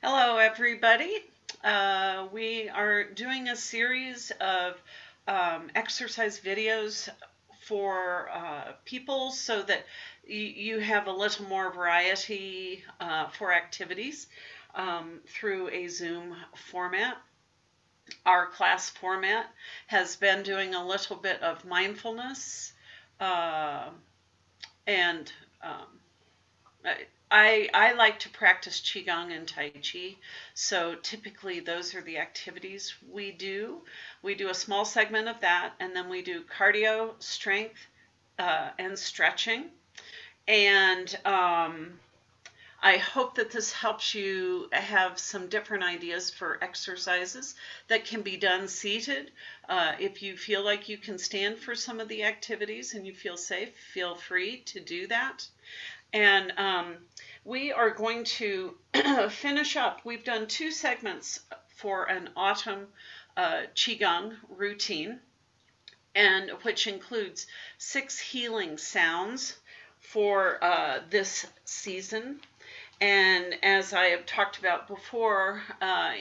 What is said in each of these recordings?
Hello, everybody. We are doing a series of exercise videos for people so that you have a little more variety for activities through a Zoom format. Our class format has been doing a little bit of mindfulness uh, and I like to practice Qigong and Tai Chi, so typically those are the activities we do. We do a small segment of that, and then we do cardio, strength, and stretching. And I hope that this helps you have some different ideas for exercises that can be done seated. If you feel like you can stand for some of the activities and you feel safe, feel free to do that. And we are going to finish up. We've done 2 segments for an autumn Qigong routine, and which includes 6 healing sounds for this season. And as I have talked about before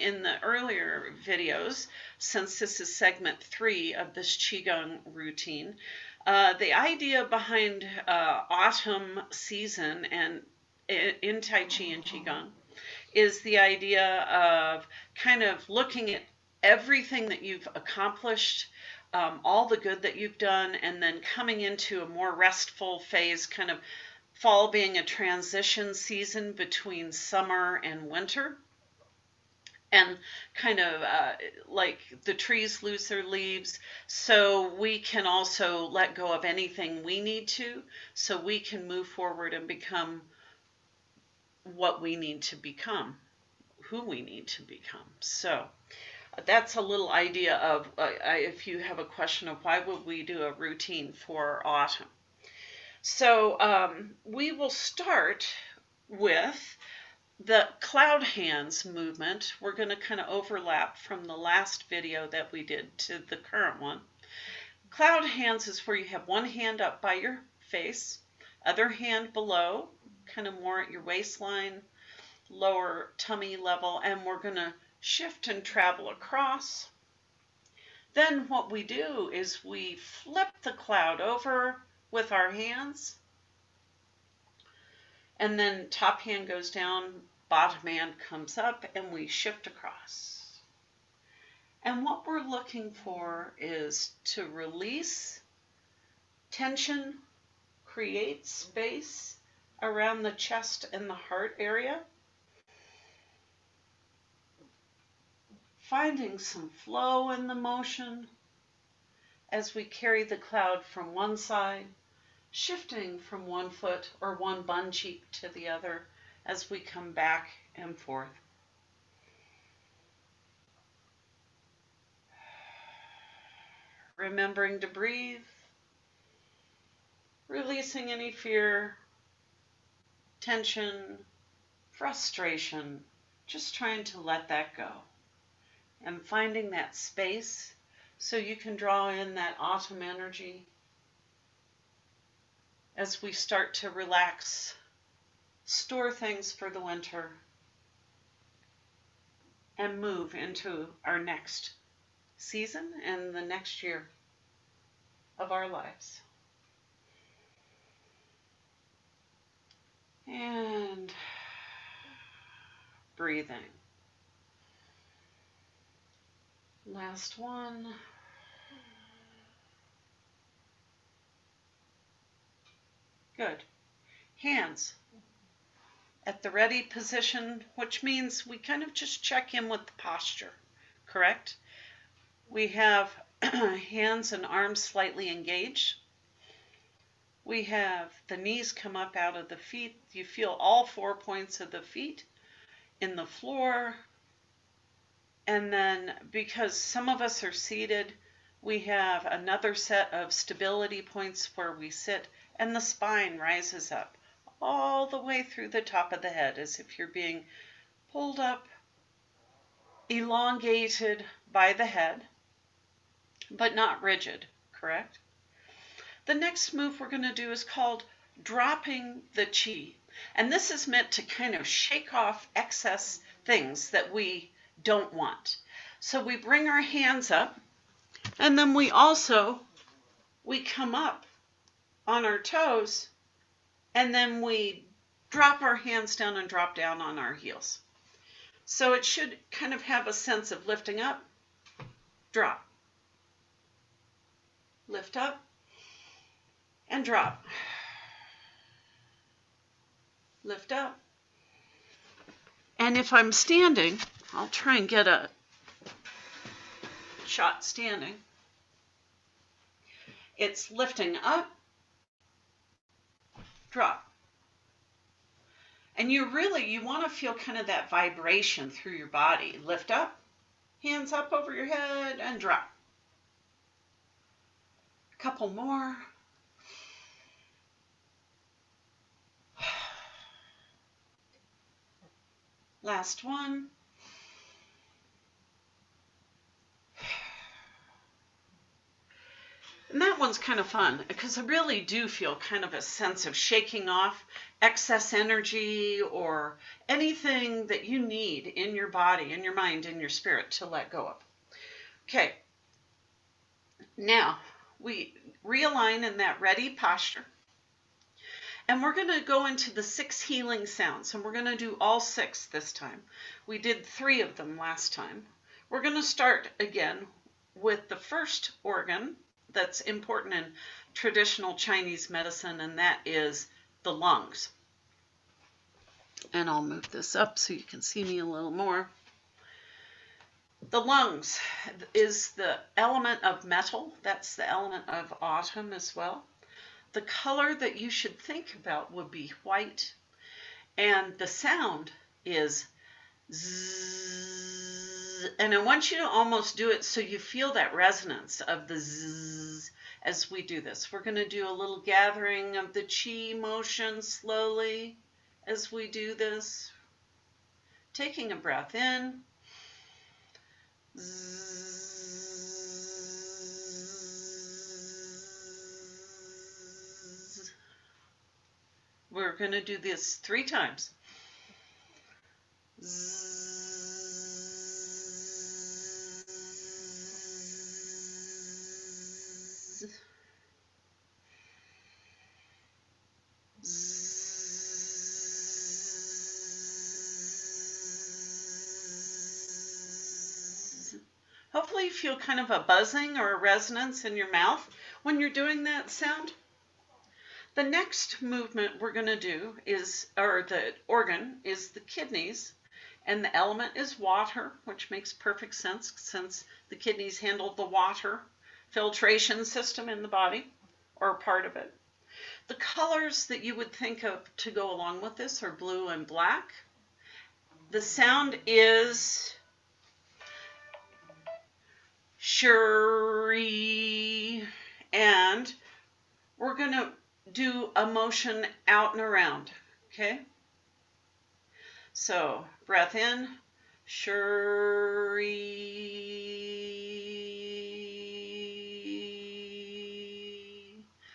in the earlier videos, since this is segment 3 of this Qigong routine, the idea behind autumn season and in Tai Chi and Qigong is the idea of kind of looking at everything that you've accomplished, all the good that you've done, and then coming into a more restful phase, kind of fall being a transition season between summer and winter. And kind of like the trees lose their leaves, so we can also let go of anything we need to, so we can move forward and become what we need to become, who we need to become. So that's a little idea of if you have a question of why would we do a routine for autumn. So we will start with the cloud hands movement. We're going to kind of overlap from the last video that we did to the current one. Cloud hands is where you have one hand up by your face, other hand below, kind of more at your waistline, lower tummy level, and we're going to shift and travel across. Then what we do is we flip the cloud over with our hands, and then top hand goes down, bottom hand comes up, and we shift across. And what we're looking for is to release tension, create space around the chest and the heart area, finding some flow in the motion as we carry the cloud from one side, shifting from one foot or one bun cheek to the other as we come back and forth. Remembering to breathe, releasing any fear, tension, frustration, just trying to let that go. And finding that space so you can draw in that autumn energy as we start to relax, store things for the winter, and move into our next season and the next year of our lives. And breathing. Last one. Good. Hands at the ready position, which means we kind of just check in with the posture, correct? We have hands and arms slightly engaged. We have the knees come up out of the feet. You feel all 4 points of the feet in the floor. And then because some of us are seated, we have another set of stability points where we sit and the spine rises up all the way through the top of the head as if you're being pulled up, elongated by the head, but not rigid, correct? The next move we're going to do is called dropping the chi. And this is meant to kind of shake off excess things that we don't want. So we bring our hands up, and then we come up on our toes, and then we drop our hands down and drop down on our heels. So it should kind of have a sense of lifting up, drop, lift up, and drop, lift up. And if I'm standing, I'll try and get a shot standing. It's lifting up, drop. And you want to feel kind of that vibration through your body. Lift up, hands up over your head, and drop. A couple more. Last one. And that one's kind of fun because I really do feel kind of a sense of shaking off excess energy or anything that you need in your body, in your mind, in your spirit to let go of. Okay. Now we realign in that ready posture. And we're going to go into the 6 healing sounds, and we're going to do all 6 this time. We did 3 of them last time. We're going to start again with the first organ that's important in traditional Chinese medicine, and that is the lungs. And I'll move this up so you can see me a little more. The lungs is the element of metal. That's the element of autumn as well. The color that you should think about would be white, and the sound is zzz. And I want you to almost do it so you feel that resonance of the zzz as we do this. We're going to do a little gathering of the chi motion slowly as we do this. Taking a breath in. Zzz. We're going to do this 3 times. Zzz. Zzz. Hopefully you feel kind of a buzzing or a resonance in your mouth when you're doing that sound. The next movement we're going to do is, or the organ is the kidneys, and the element is water, which makes perfect sense since the kidneys handle the water filtration system in the body, or part of it. The colors that you would think of to go along with this are blue and black. The sound is shuri, and we're going to do a motion out and around, okay? So, breath in, shuri.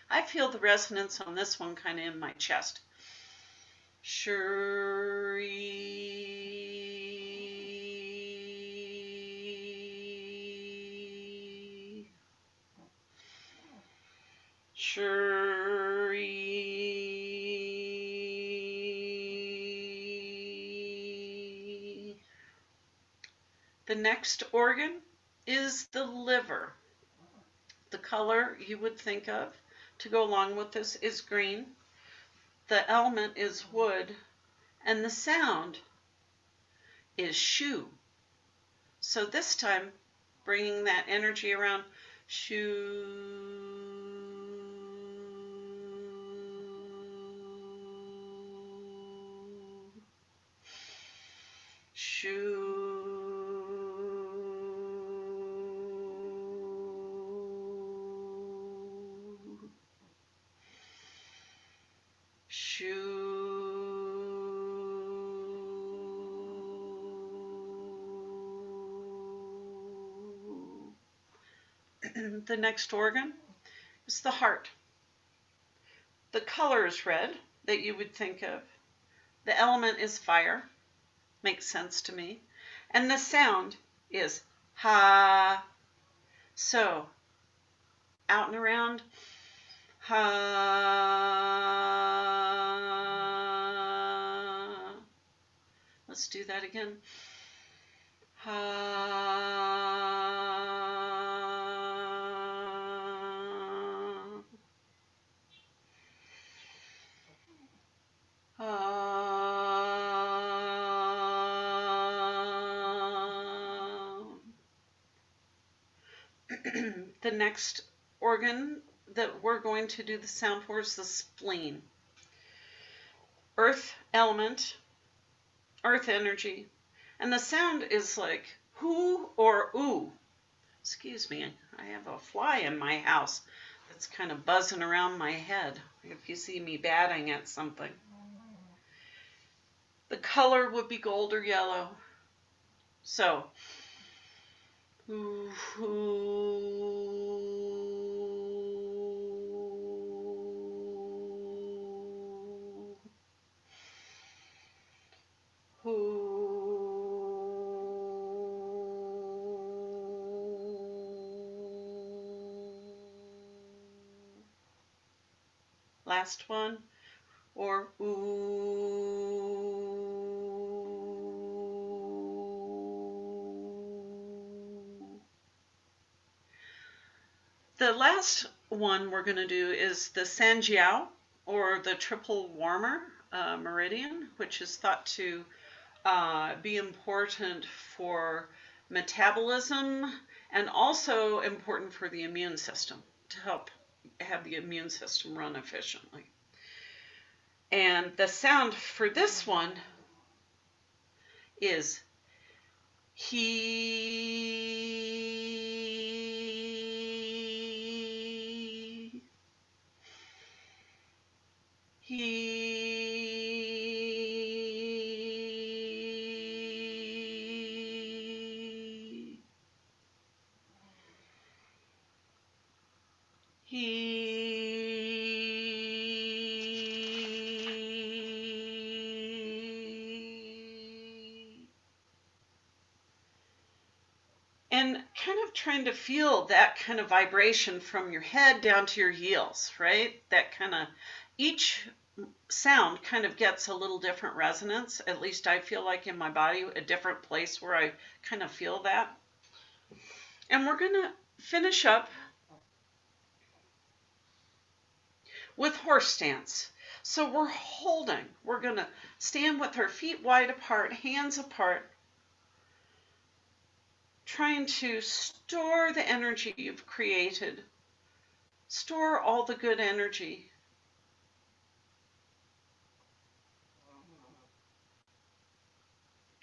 I feel the resonance on this one kind of in my chest. Shuri. Shuri. The next organ is the liver. The color you would think of to go along with this is green. The element is wood, and the sound is shu. So this time, bringing that energy around, shu. Shu. Shu. The next organ is the heart. The color is red that you would think of. The element is fire. Makes sense to me. And the sound is ha. So, out and around, ha. Let's do that again. Ha. The next organ that we're going to do the sound for is the spleen. Earth element, earth energy. And the sound is like whoo or ooh. Excuse me, I have a fly in my house that's kind of buzzing around my head if you see me batting at something. The color would be gold or yellow. So, ooh, ooh. Last one, or ooh. The last one we're going to do is the Sanjiao, or the triple warmer meridian, which is thought to be important for metabolism and also important for the immune system, to help have the immune system run efficiently. And the sound for this one is he. And kind of trying to feel that kind of vibration from your head down to your heels, right? That kind of, each sound kind of gets a little different resonance. At least I feel like in my body, a different place where I kind of feel that. And we're going to finish up with horse stance. So we're holding. We're going to stand with our feet wide apart, hands apart, trying to store the energy you've created. Store all the good energy.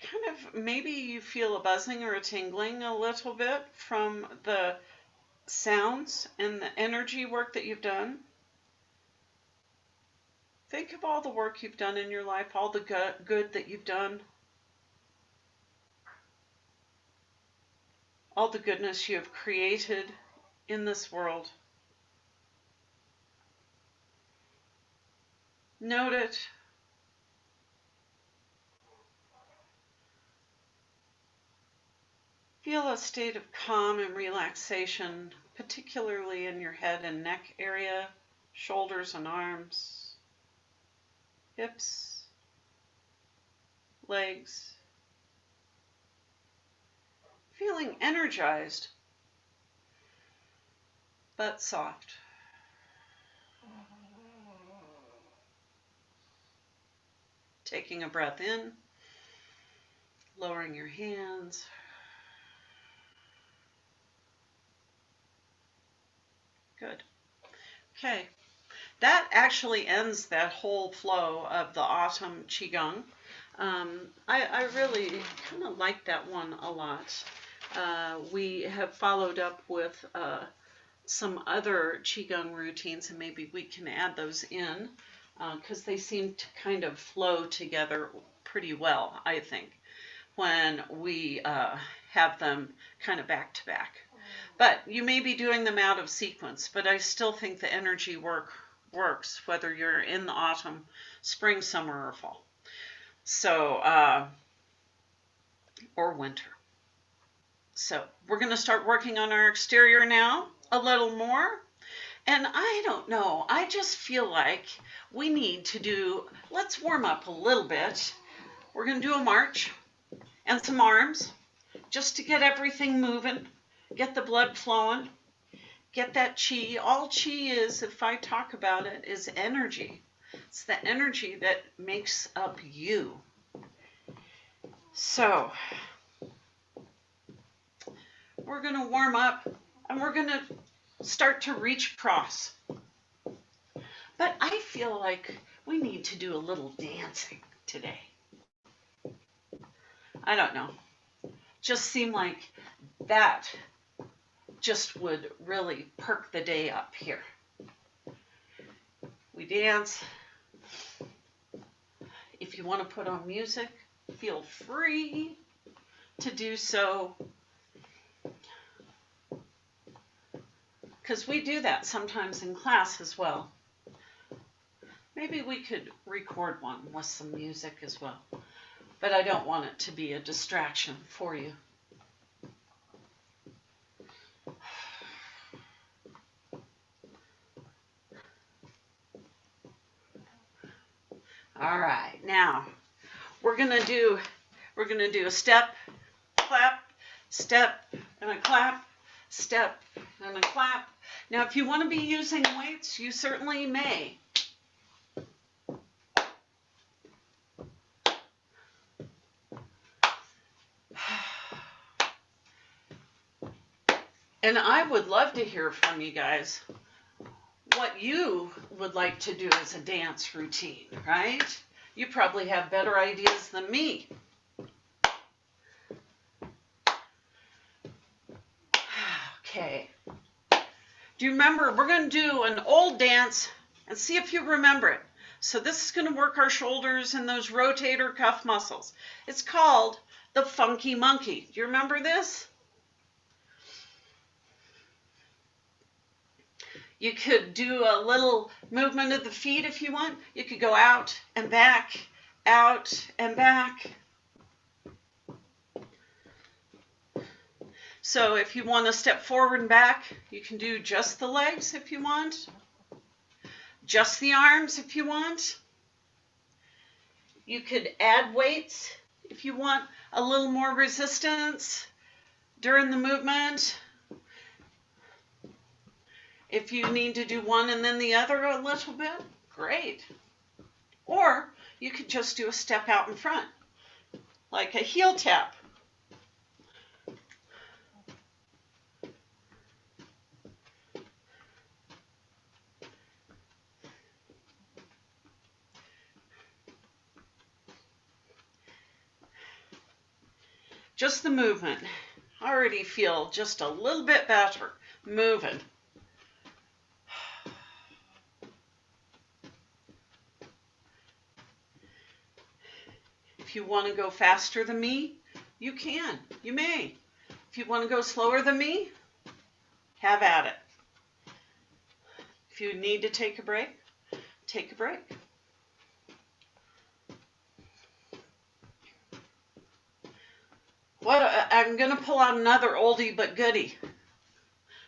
Kind of, maybe you feel a buzzing or a tingling a little bit from the sounds and the energy work that you've done. Think of all the work you've done in your life, all the good that you've done, all the goodness you have created in this world. Note it. Feel a state of calm and relaxation, particularly in your head and neck area, shoulders and arms, hips, legs. Feeling energized, but soft. Taking a breath in, lowering your hands. Good. Okay. That actually ends that whole flow of the autumn Qigong. I really kind of like that one a lot. We have followed up with some other Qigong routines, and maybe we can add those in because they seem to kind of flow together pretty well, I think, when we have them kind of back to back. But you may be doing them out of sequence, but I still think the energy works, whether you're in the autumn, spring, summer, or fall. So or winter. So we're going to start working on our exterior now a little more. And I don't know, I just feel like we need to do, let's warm up a little bit. We're going to do a march and some arms just to get everything moving, get the blood flowing, get that chi. All chi is, if I talk about it, is energy. It's the energy that makes up you. So we're going to warm up and we're going to start to reach across. But I feel like we need to do a little dancing today. I don't know. Just seemed like that just would really perk the day up here. We dance. If you want to put on music, feel free to do so. Because we do that sometimes in class as well. Maybe we could record one with some music as well. But I don't want it to be a distraction for you. All right, now we're gonna do a step, clap, step, and a clap, step, and a clap. Now, if you want to be using weights, you certainly may. And I would love to hear from you guys what you would like to do as a dance routine, right? You probably have better ideas than me. Okay. Do you remember? We're going to do an old dance and see if you remember it. So this is going to work our shoulders and those rotator cuff muscles. It's called the Funky Monkey. Do you remember this? You could do a little movement of the feet if you want. You could go out and back, out and back. So if you want to step forward and back, you can do just the legs if you want, just the arms if you want. You could add weights if you want a little more resistance during the movement. If you need to do one and then the other a little bit, great. Or you could just do a step out in front, like a heel tap. Just the movement. I already feel just a little bit better moving. If you want to go faster than me, you can. You may. If you want to go slower than me, have at it. If you need to take a break, take a break. I'm going to pull out another oldie but goodie.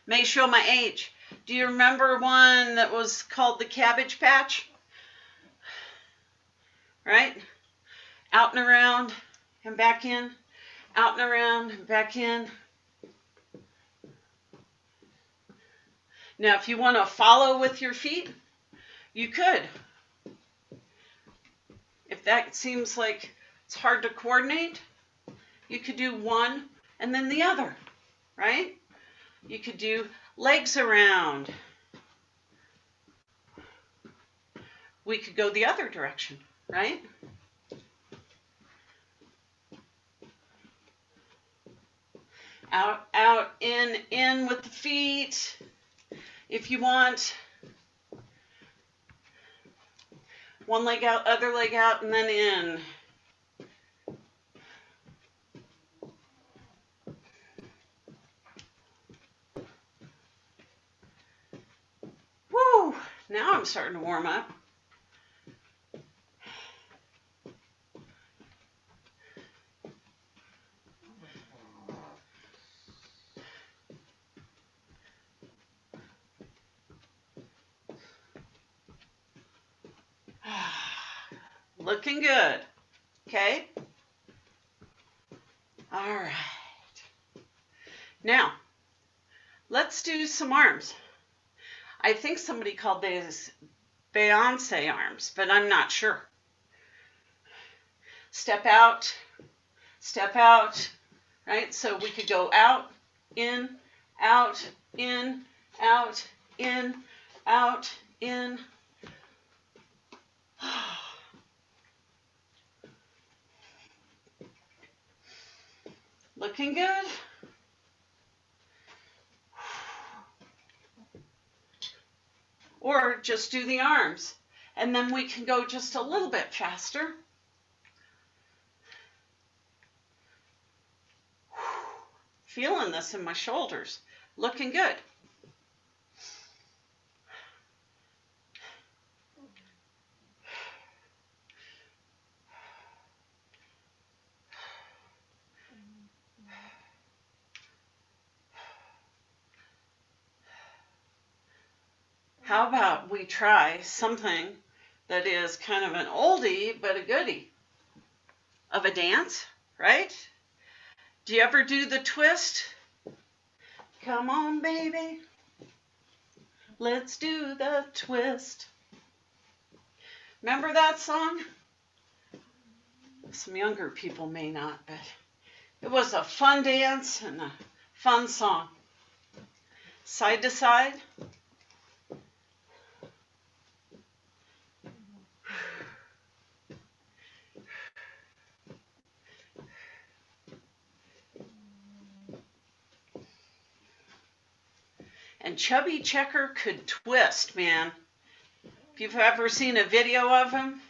May show my age. Do you remember one that was called the Cabbage Patch? Right? Out and around and back in. Out and around and back in. Now, if you want to follow with your feet, you could. If that seems like it's hard to coordinate, you could do one and then the other, right? You could do legs around. We could go the other direction, right? Out, out, in with the feet. If you want, one leg out, other leg out, and then in. Woo! Now I'm starting to warm up. Looking good. Okay? All right. Now, let's do some arms. I think somebody called these Beyonce arms, but I'm not sure. Step out, right? So we could go out, in, out, in, out, in, out, in. Looking good. Or just do the arms. And then we can go just a little bit faster. Feeling this in my shoulders. Looking good. How about we try something that is kind of an oldie but a goodie of a dance, right? Do you ever do the twist? Come on, baby. Let's do the twist. Remember that song? Some younger people may not, but it was a fun dance and a fun song. Side to side. And Chubby Checker could twist, man. If you've ever seen a video of him.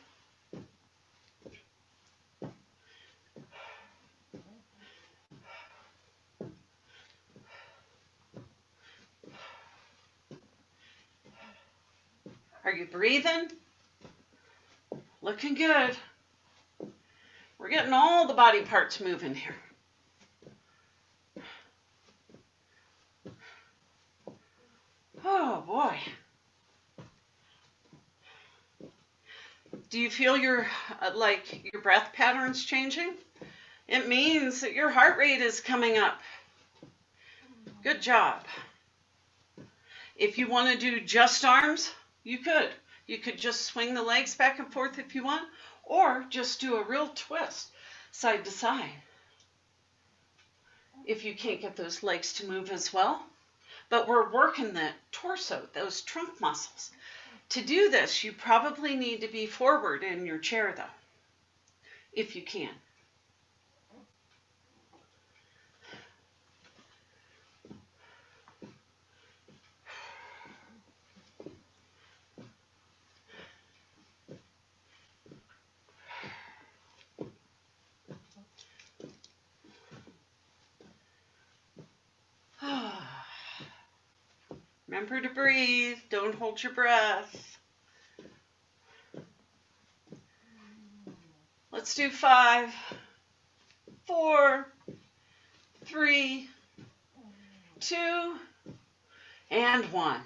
Are you breathing? Looking good. We're getting all the body parts moving here. Oh boy. Do you feel your breath patterns changing? It means that your heart rate is coming up. Good job. If you want to do just arms, you could. You could just swing the legs back and forth if you want, or just do a real twist side to side. If you can't get those legs to move as well. But we're working the torso, those trunk muscles. To do this, you probably need to be forward in your chair, though, if you can. Remember to breathe. Don't hold your breath. Let's do 5, 4, 3, 2, and 1.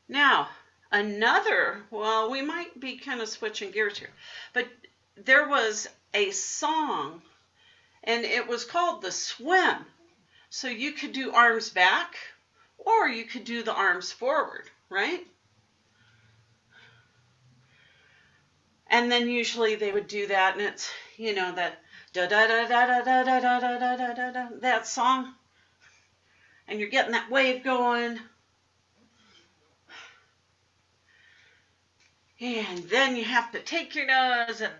Now, we might be kind of switching gears here, but there was a song, and it was called The Swim. So you could do arms back, or you could do the arms forward, right? And then usually they would do that, and it's, that da-da-da-da-da-da-da-da-da-da-da, that song. And you're getting that wave going. And then you have to take your nose and,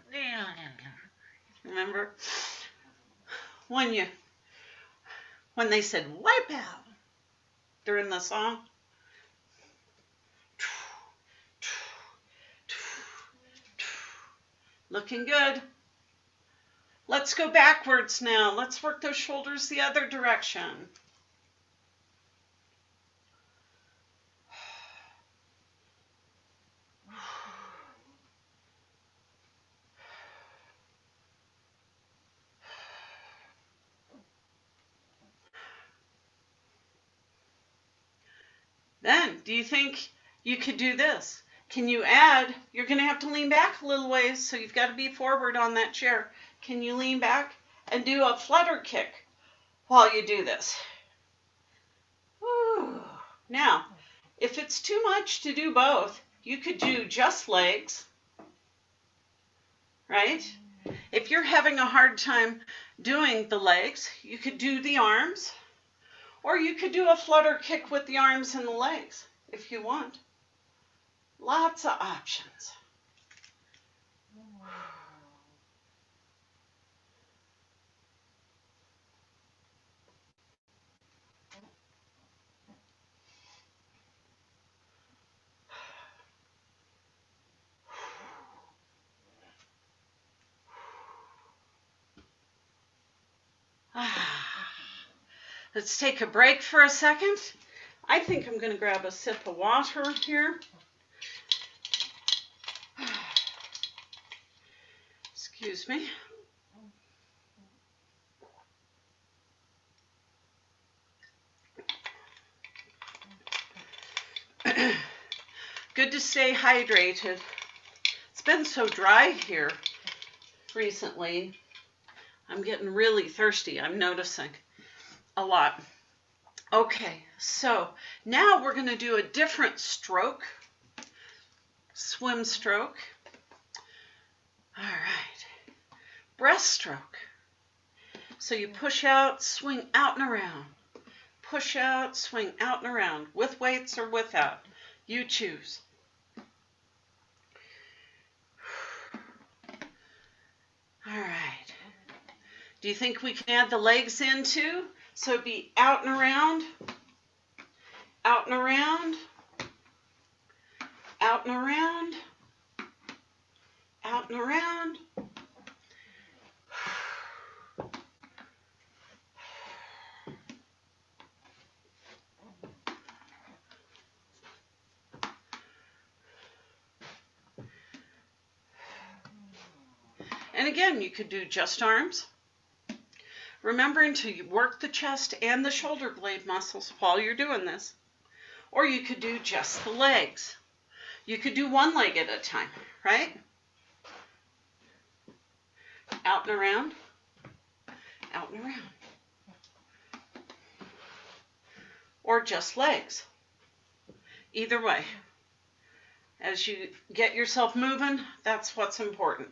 remember? When they said, wipe out during the song. Looking good. Let's go backwards now. Let's work those shoulders the other direction. Then, do you think you could do this? Can you add, you're going to have to lean back a little ways, so you've got to be forward on that chair. Can you lean back and do a flutter kick while you do this? Woo. Now, if it's too much to do both, you could do just legs, right? If you're having a hard time doing the legs, you could do the arms, or you could do a flutter kick with the arms and the legs if you want. Lots of options. Let's take a break for a second. I think I'm going to grab a sip of water here. Excuse me. Good to stay hydrated. It's been so dry here recently. I'm getting really thirsty, I'm noticing a lot. Okay, so now we're going to do a different stroke, swim stroke. All right, breaststroke. So you push out, swing out and around. Push out, swing out and around, with weights or without. You choose. All right. Do you think we can add the legs in too? So it'd be out and around, out and around, out and around, out and around. And again, you could do just arms. Remembering to work the chest and the shoulder blade muscles while you're doing this. Or you could do just the legs. You could do one leg at a time, right? Out and around, out and around. Or just legs. Either way. As you get yourself moving, that's what's important.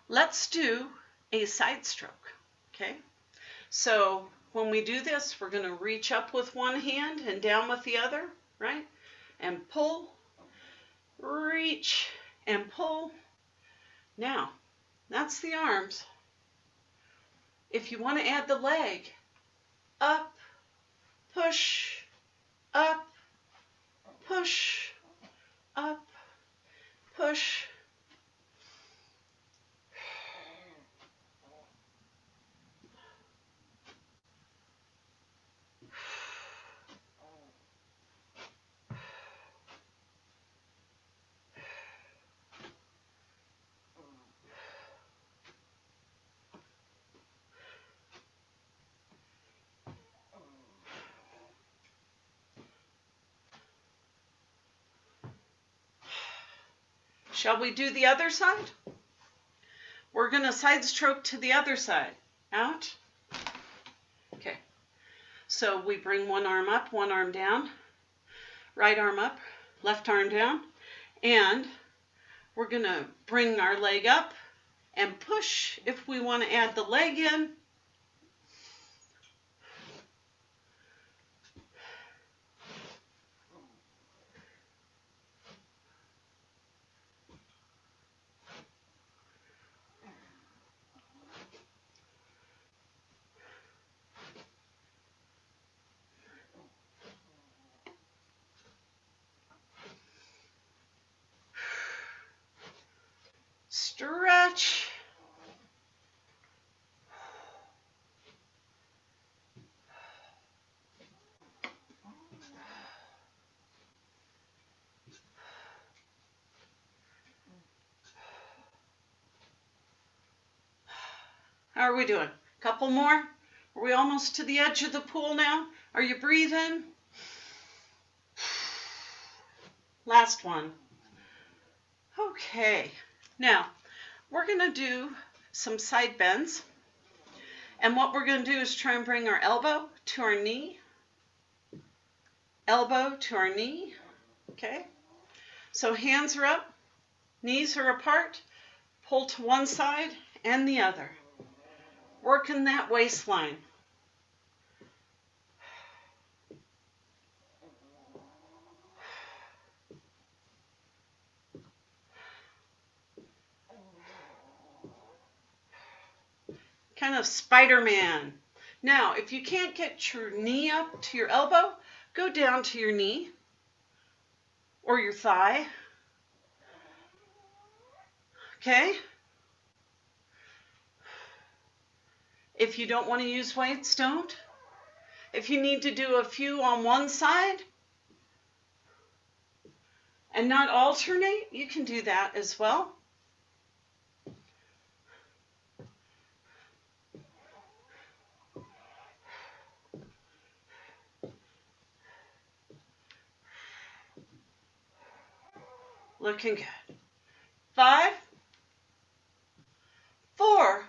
Let's do a side stroke, okay? So when we do this, we're going to reach up with one hand and down with the other, right? And pull, reach, and pull. Now, that's the arms. If you want to add the leg, up, push, up, push, up, push. Shall we do the other side? We're going to side stroke to the other side. Out. Okay. So we bring one arm up, one arm down. Right arm up, left arm down. And we're going to bring our leg up and push if we want to add the leg in. How are we doing? Couple more? Are we almost to the edge of the pool now? Are you breathing? Last one. Okay. Now, we're going to do some side bends. And what we're going to do is try and bring our elbow to our knee. Elbow to our knee. Okay? So hands are up, knees are apart, pull to one side and the other. Working that waistline. Kind of Spider-Man. Now, if you can't get your knee up to your elbow, go down to your knee or your thigh. Okay? If you don't want to use weights, don't. If you need to do a few on one side and not alternate, you can do that as well. Looking good. 5, 4,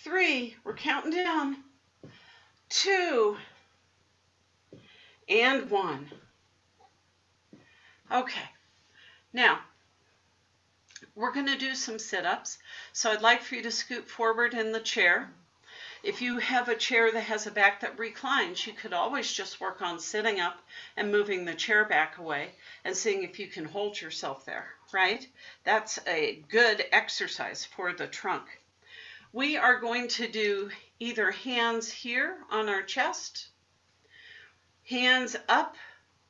3, we're counting down, 2, and 1. Okay, now we're going to do some sit-ups. So I'd like for you to scoot forward in the chair. If you have a chair that has a back that reclines, you could always just work on sitting up and moving the chair back away and seeing if you can hold yourself there, right? That's a good exercise for the trunk. We are going to do either hands here on our chest, hands up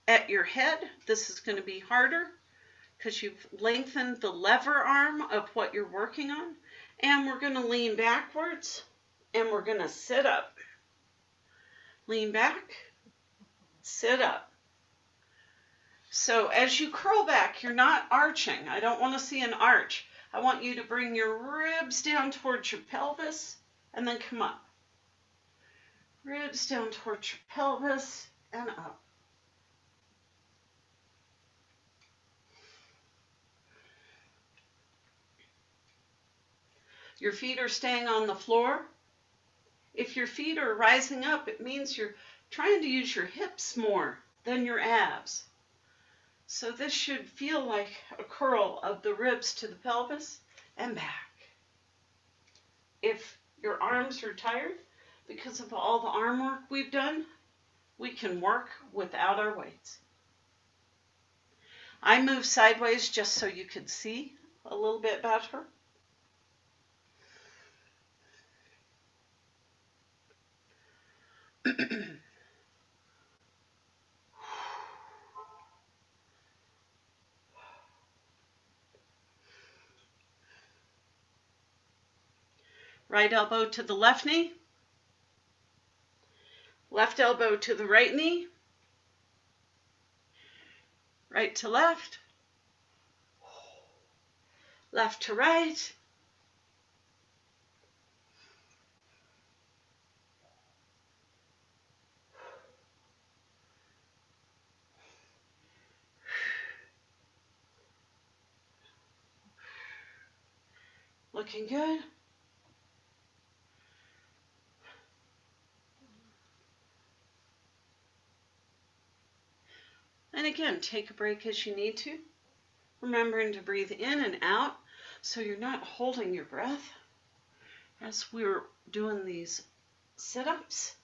at your head. This is going to be harder because you've lengthened the lever arm of what you're working on. And we're going to lean backwards and we're going to sit up. Lean back, sit up. So as you curl back, you're not arching. I don't want to see an arch. I want you to bring your ribs down towards your pelvis and then come up. Ribs down towards your pelvis and up. Your feet are staying on the floor. If your feet are rising up, it means you're trying to use your hips more than your abs. So this should feel like a curl of the ribs to the pelvis and back. If your arms are tired because of all the arm work we've done, we can work without our weights. I move sideways just so you could see a little bit better. Right elbow to the left knee. Left elbow to the right knee. Right to left. Left to right. Looking good. And again, take a break as you need to. Remembering to breathe in and out so you're not holding your breath as we're doing these sit-ups.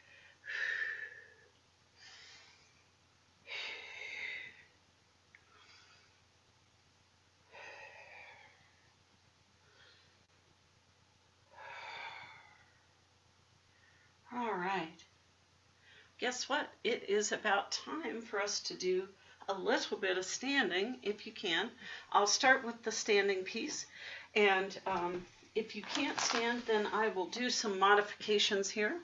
All right. Guess what? It is about time for us to do a little bit of standing, if you can. I'll start with the standing piece, and if you can't stand, then I will do some modifications here.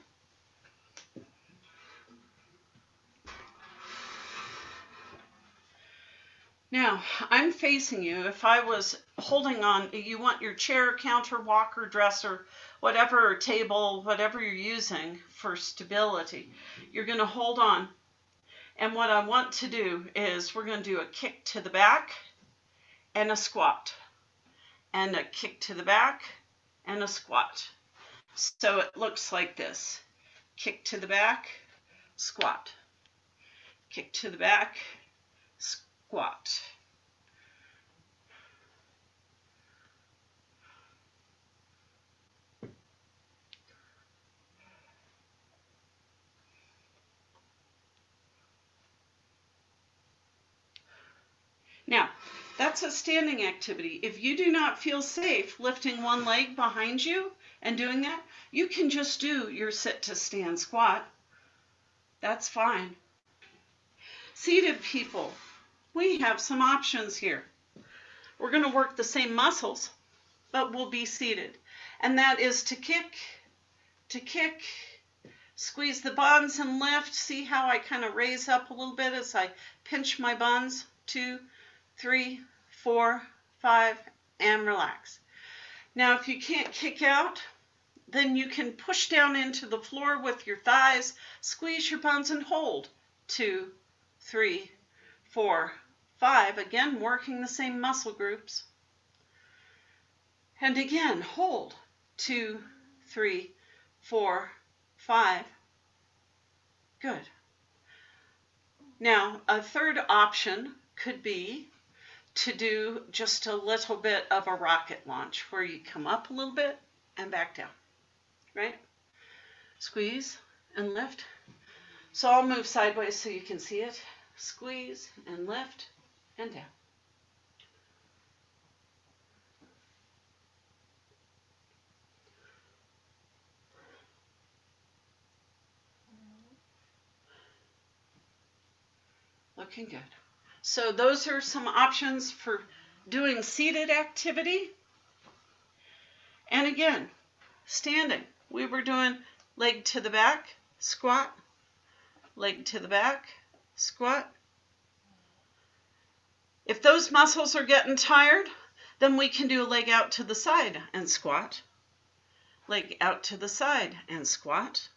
Now, I'm facing you. If I was holding on, you want your chair, counter, walker, dresser, whatever, or table, whatever you're using for stability, you're going to hold on. And what I want to do is we're going to do a kick to the back and a squat. And a kick to the back and a squat. So it looks like this. Kick to the back, squat. Kick to the back, squat. Now, that's a standing activity. If you do not feel safe lifting one leg behind you and doing that, you can just do your sit to stand squat. That's fine. Seated people, we have some options here. We're going to work the same muscles, but we'll be seated. And that is to kick, squeeze the buns and lift. See how I kind of raise up a little bit as I pinch my buns. 2, 3, 4, 5, and relax. Now, if you can't kick out, then you can push down into the floor with your thighs, squeeze your buns and hold. 2, 3, 4, 5. Again, working the same muscle groups. And again, hold. 2, 3, 4, 5. Good. Now, a third option could be to do just a little bit of a rocket launch where you come up a little bit and back down, right? Squeeze and lift. So I'll move sideways so you can see it. Squeeze and lift and down. Looking good. So those are some options for doing seated activity. And again, standing. We were doing leg to the back, squat, leg to the back, squat. If those muscles are getting tired, then we can do a leg out to the side and squat, leg out to the side and squat.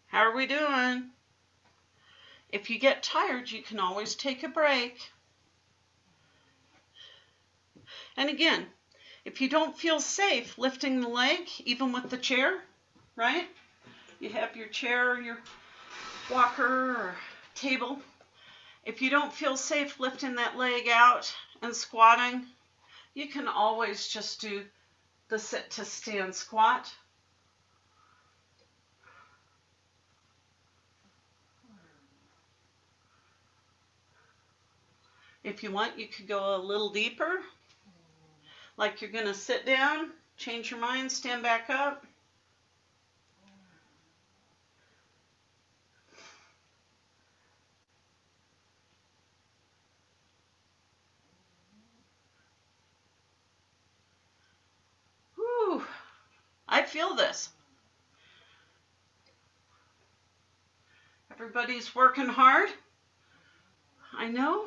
How are we doing? If you get tired, you can always take a break. And again, if you don't feel safe lifting the leg, even with the chair, right? You have your chair or your walker or table. If you don't feel safe lifting that leg out and squatting, you can always just do the sit to stand squat. If you want, you could go a little deeper, like you're going to sit down, change your mind, stand back up. Whew, I feel this. Everybody's working hard. I know.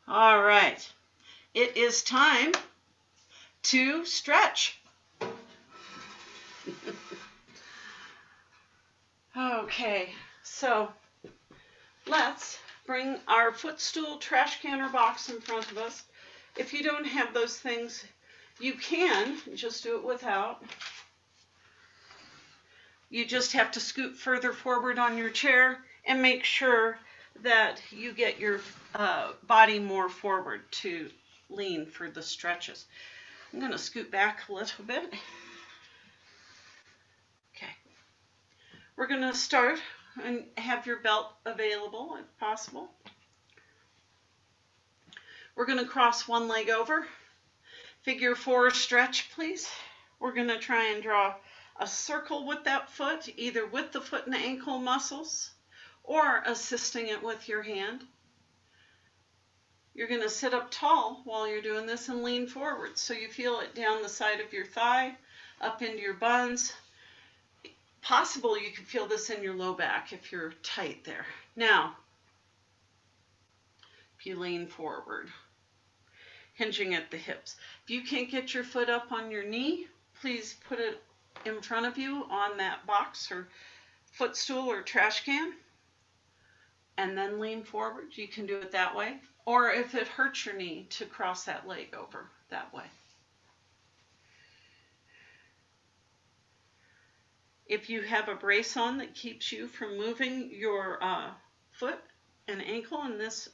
All right. It is time to stretch. Okay, so let's bring our footstool, trash can, or box in front of us. If you don't have those things, you can just do it without. You just have to scoot further forward on your chair and make sure that you get your body more forward to lean for the stretches. I'm going to scoot back a little bit. Okay. We're going to start and have your belt available if possible. We're going to cross one leg over. Figure 4 stretch, please. We're going to try and draw a circle with that foot, either with the foot and ankle muscles or assisting it with your hand. You're going to sit up tall while you're doing this and lean forward so you feel it down the side of your thigh, up into your buns. Possible you can feel this in your low back if you're tight there. Now, if you lean forward, hinging at the hips. If you can't get your foot up on your knee, please put it in front of you on that box or footstool or trash can, and then lean forward. You can do it that way. Or if it hurts your knee, to cross that leg over that way. If you have a brace on that keeps you from moving your foot and ankle in this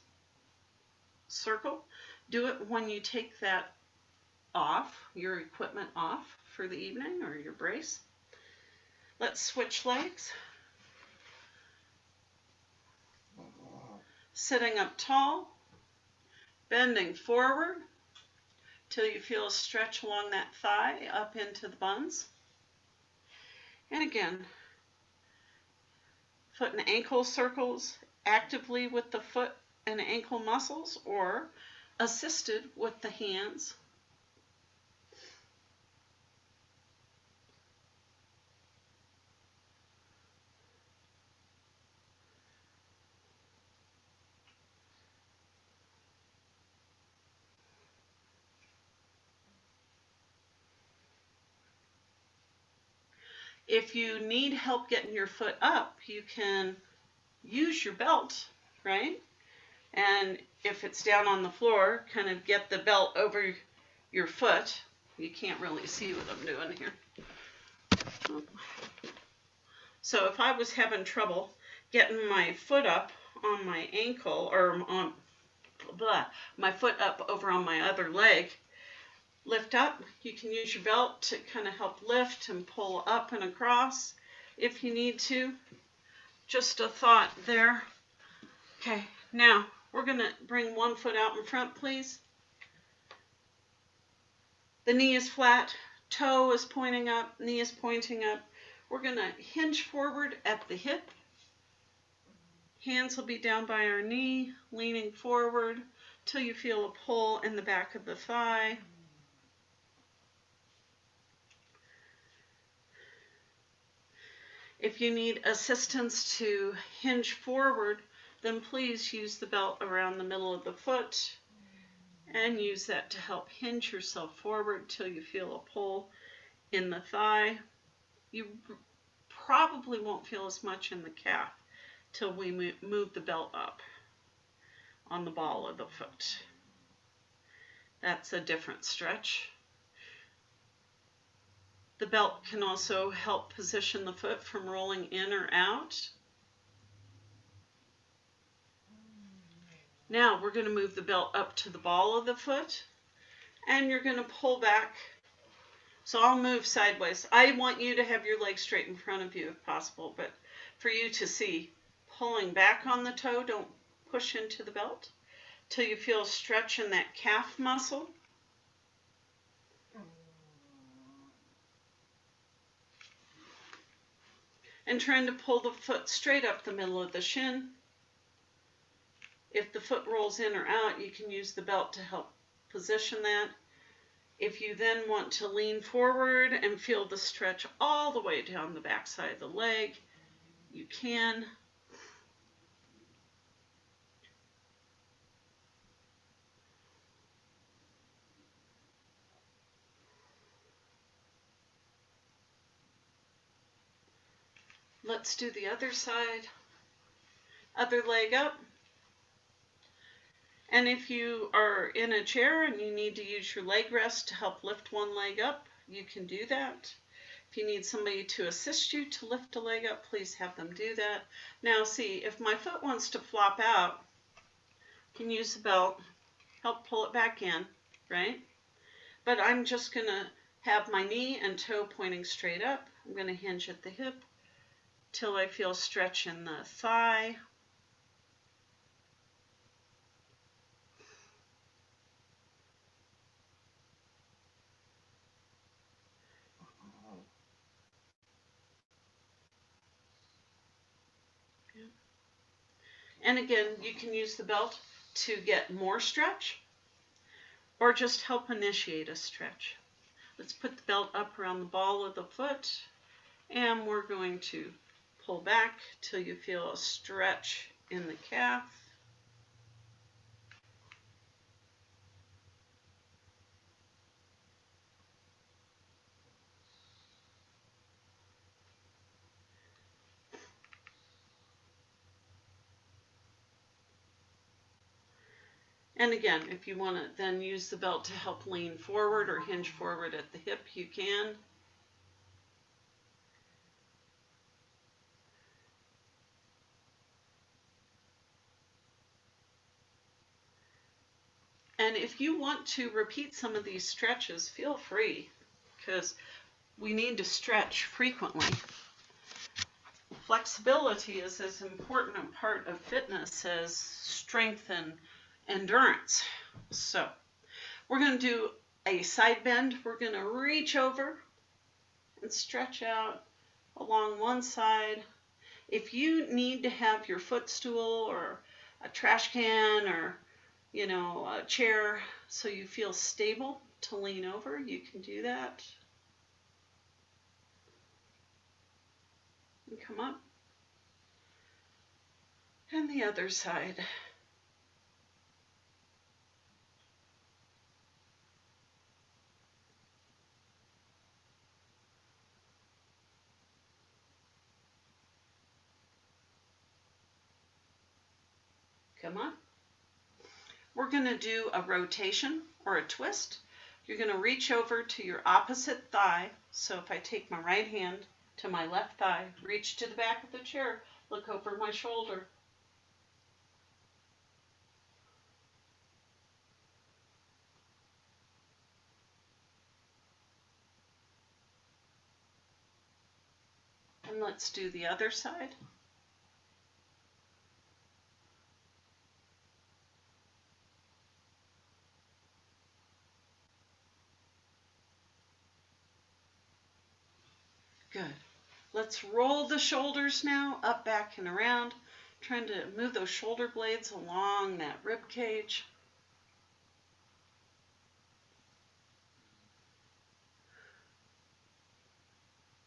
circle, do it when you take that off, your equipment off for the evening or your brace. Let's switch legs. Sitting up tall, bending forward till you feel a stretch along that thigh up into the buns. And again, foot and ankle circles actively with the foot and ankle muscles or assisted with the hands. If you need help getting your foot up, you can use your belt, right? And if it's down on the floor, kind of get the belt over your foot. You can't really see what I'm doing here. So if I was having trouble getting my foot up on my ankle, or on my foot up over on my other leg, lift up. You can use your belt to kind of help lift and pull up and across if you need to. Just a thought there. Okay, now we're going to bring one foot out in front, please. The knee is flat, toe is pointing up, knee is pointing up. We're going to hinge forward at the hip. Hands will be down by our knee, leaning forward till you feel a pull in the back of the thigh. If you need assistance to hinge forward, then please use the belt around the middle of the foot and use that to help hinge yourself forward till you feel a pull in the thigh. You probably won't feel as much in the calf till we move the belt up on the ball of the foot. That's a different stretch. The belt can also help position the foot from rolling in or out. Now we're going to move the belt up to the ball of the foot, and you're going to pull back. So I'll move sideways. I want you to have your legs straight in front of you if possible, but for you to see, pulling back on the toe, don't push into the belt till you feel a stretch in that calf muscle. And trying to pull the foot straight up the middle of the shin. If the foot rolls in or out, you can use the belt to help position that. If you then want to lean forward and feel the stretch all the way down the back side of the leg, you can. Let's do the other side. Other leg up. And if you are in a chair and you need to use your leg rest to help lift one leg up, you can do that. If you need somebody to assist you to lift a leg up, please have them do that. Now see, if my foot wants to flop out, you can use the belt, help pull it back in, right? But I'm just going to have my knee and toe pointing straight up. I'm going to hinge at the hip till I feel stretch in the thigh. And again, you can use the belt to get more stretch or just help initiate a stretch. Let's put the belt up around the ball of the foot, and we're going to pull back till you feel a stretch in the calf. And again, if you want to then use the belt to help lean forward or hinge forward at the hip, you can. And if you want to repeat some of these stretches, feel free, because we need to stretch frequently. Flexibility is as important a part of fitness as strength and endurance. So we're going to do a side bend. We're going to reach over and stretch out along one side. If you need to have your footstool or a trash can or, you know, a chair so you feel stable to lean over, you can do that. And come up. And the other side. Come on. We're going to do a rotation or a twist. You're going to reach over to your opposite thigh. So if I take my right hand to my left thigh, reach to the back of the chair, look over my shoulder. And let's do the other side. Good. Let's roll the shoulders now, up, back, and around. Trying to move those shoulder blades along that rib cage.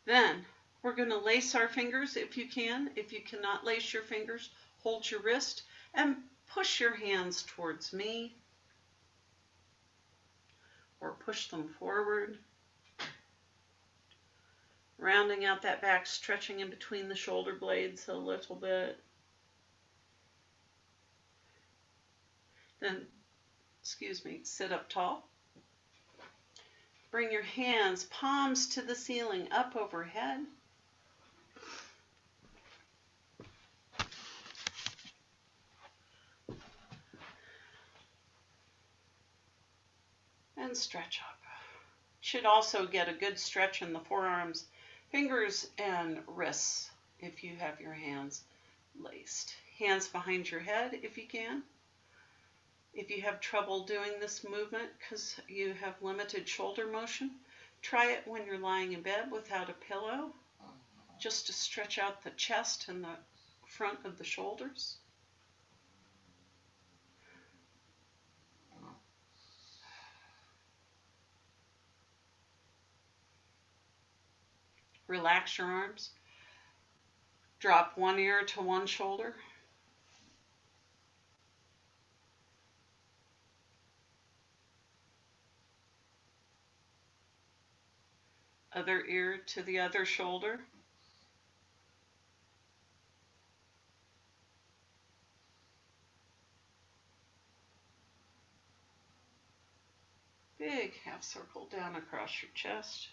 Then we're going to lace our fingers if you can. If you cannot lace your fingers, hold your wrist and push your hands towards me or push them forward. Rounding out that back, stretching in between the shoulder blades a little bit. Then, sit up tall. Bring your hands, palms to the ceiling, up overhead. And stretch up. Should also get a good stretch in the forearms, fingers, and wrists if you have your hands laced. Hands behind your head if you can. If you have trouble doing this movement because you have limited shoulder motion, try it when you're lying in bed without a pillow, just to stretch out the chest and the front of the shoulders. Relax your arms. Drop one ear to one shoulder. Other ear to the other shoulder. Big half circle down across your chest.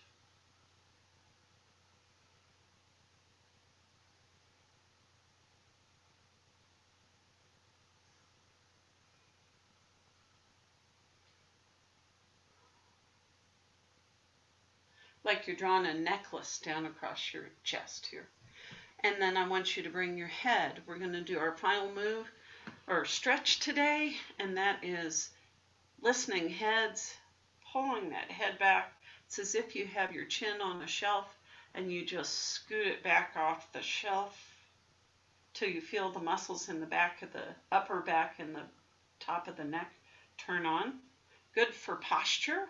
like you're drawing a necklace down across your chest here. And then I want you to bring your head. We're going to do our final move or stretch today, and that is listening heads, pulling that head back. It's as if you have your chin on a shelf and you just scoot it back off the shelf till you feel the muscles in the back of the upper back and the top of the neck turn on. Good for posture.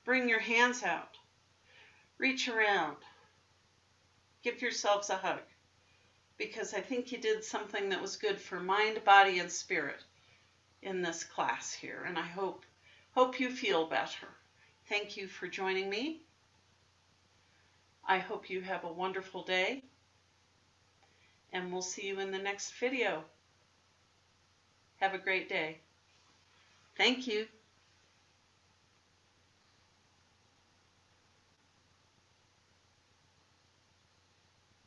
Bring your hands out. Reach around. Give yourselves a hug, because I think you did something that was good for mind, body, and spirit in this class here, and I hope you feel better. Thank you for joining me. I hope you have a wonderful day, and we'll see you in the next video. Have a great day. Thank you.